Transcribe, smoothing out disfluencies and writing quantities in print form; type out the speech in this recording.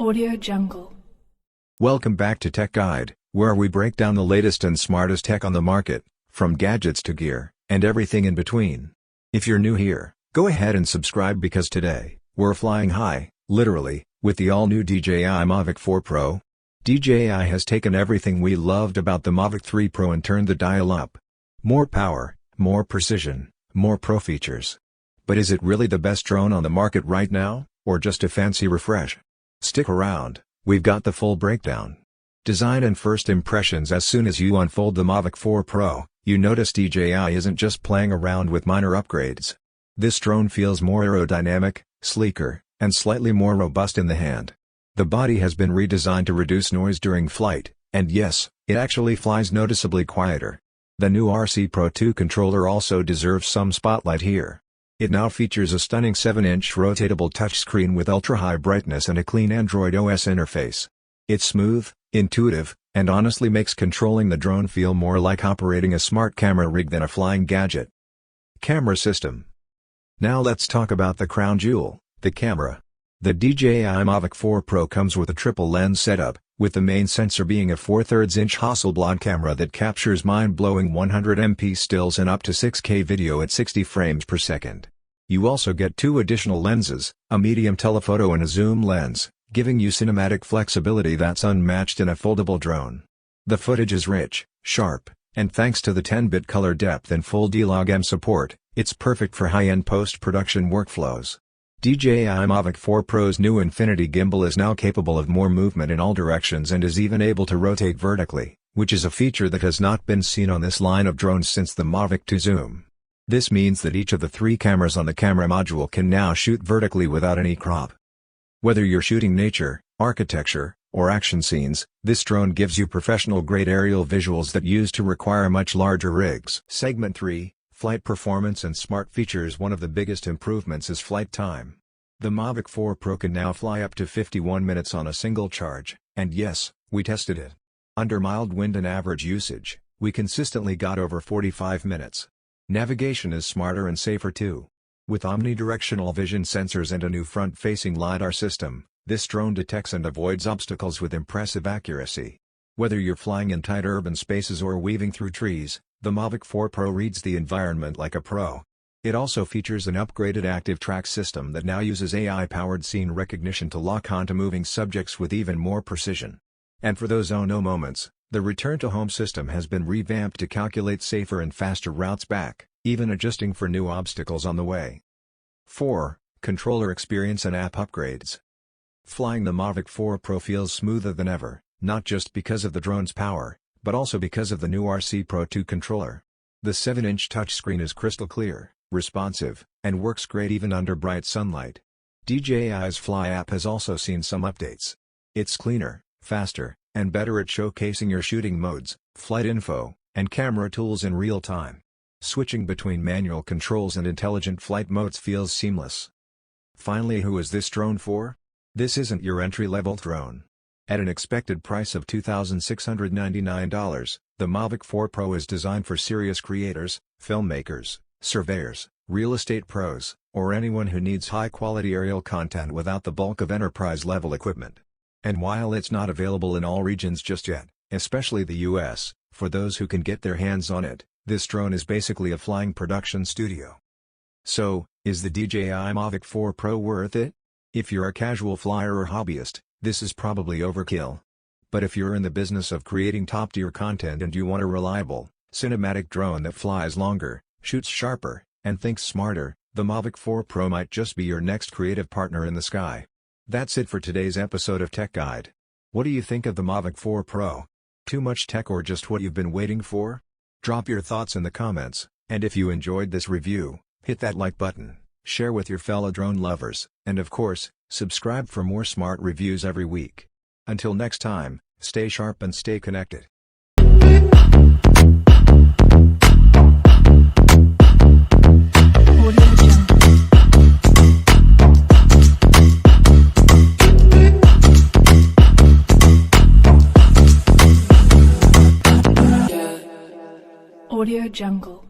Audio Jungle. Welcome back to Tech Guide, where we break down the latest and smartest tech on the market, from gadgets to gear, and everything in between. If you're new here, go ahead and subscribe because today, we're flying high, literally, with the all-new DJI Mavic 4 Pro. DJI has taken everything we loved about the Mavic 3 Pro and turned the dial up. More power, more precision, more pro features. But is it really the best drone on the market right now, or just a fancy refresh? Stick around, we've got the full breakdown. Design and first impressions. As soon as you unfold the Mavic 4 Pro, you notice DJI isn't just playing around with minor upgrades. This drone feels more aerodynamic, sleeker, and slightly more robust in the hand. The body has been redesigned to reduce noise during flight, and yes, it actually flies noticeably quieter. The new RC Pro 2 controller also deserves some spotlight here. It now features a stunning 7-inch rotatable touchscreen with ultra-high brightness and a clean Android OS interface. It's smooth, intuitive, and honestly makes controlling the drone feel more like operating a smart camera rig than a flying gadget. Camera system. Now let's talk about the crown jewel, the camera. The DJI Mavic 4 Pro comes with a triple lens setup, with the main sensor being a 4/3-inch Hasselblad camera that captures mind-blowing 100MP stills and up to 6K video at 60 frames per second. You also get two additional lenses, a medium telephoto and a zoom lens, giving you cinematic flexibility that's unmatched in a foldable drone. The footage is rich, sharp, and thanks to the 10-bit color depth and full D-Log-M support, it's perfect for high-end post-production workflows. DJI Mavic 4 Pro's new Infinity gimbal is now capable of more movement in all directions and is even able to rotate vertically, which is a feature that has not been seen on this line of drones since the Mavic 2 Zoom. This means that each of the three cameras on the camera module can now shoot vertically without any crop. Whether you're shooting nature, architecture, or action scenes, this drone gives you professional-grade aerial visuals that used to require much larger rigs. Segment 3. Flight performance and smart features. One of the biggest improvements is flight time. The Mavic 4 Pro can now fly up to 51 minutes on a single charge, and yes, we tested it. Under mild wind and average usage, we consistently got over 45 minutes. Navigation is smarter and safer too. With omnidirectional vision sensors and a new front-facing Lidar system, this drone detects and avoids obstacles with impressive accuracy. Whether you're flying in tight urban spaces or weaving through trees, the Mavic 4 Pro reads the environment like a pro. It also features an upgraded active track system that now uses AI-powered scene recognition to lock onto moving subjects with even more precision. And for those oh no moments, the return-to-home system has been revamped to calculate safer and faster routes back, even adjusting for new obstacles on the way. 4. Controller experience and app upgrades. Flying the Mavic 4 Pro feels smoother than ever, not just because of the drone's power, but also because of the new RC Pro 2 controller. The 7-inch touchscreen is crystal clear, responsive, and works great even under bright sunlight. DJI's Fly app has also seen some updates. It's cleaner, faster, and better at showcasing your shooting modes, flight info, and camera tools in real time. Switching between manual controls and intelligent flight modes feels seamless. Finally, who is this drone for? This isn't your entry-level drone. At an expected price of $2,699, the Mavic 4 Pro is designed for serious creators, filmmakers, surveyors, real estate pros, or anyone who needs high-quality aerial content without the bulk of enterprise-level equipment. And while it's not available in all regions just yet, especially the US, for those who can get their hands on it, this drone is basically a flying production studio. So, is the DJI Mavic 4 Pro worth it? If you're a casual flyer or hobbyist, this is probably overkill. But if you're in the business of creating top-tier content and you want a reliable, cinematic drone that flies longer, shoots sharper, and thinks smarter, the Mavic 4 Pro might just be your next creative partner in the sky. That's it for today's episode of Tech Guide. What do you think of the Mavic 4 Pro? Too much tech or just what you've been waiting for? Drop your thoughts in the comments, and if you enjoyed this review, hit that like button, share with your fellow drone lovers, and of course, subscribe for more smart reviews every week. Until next time, stay sharp and stay connected. Audio Jungle.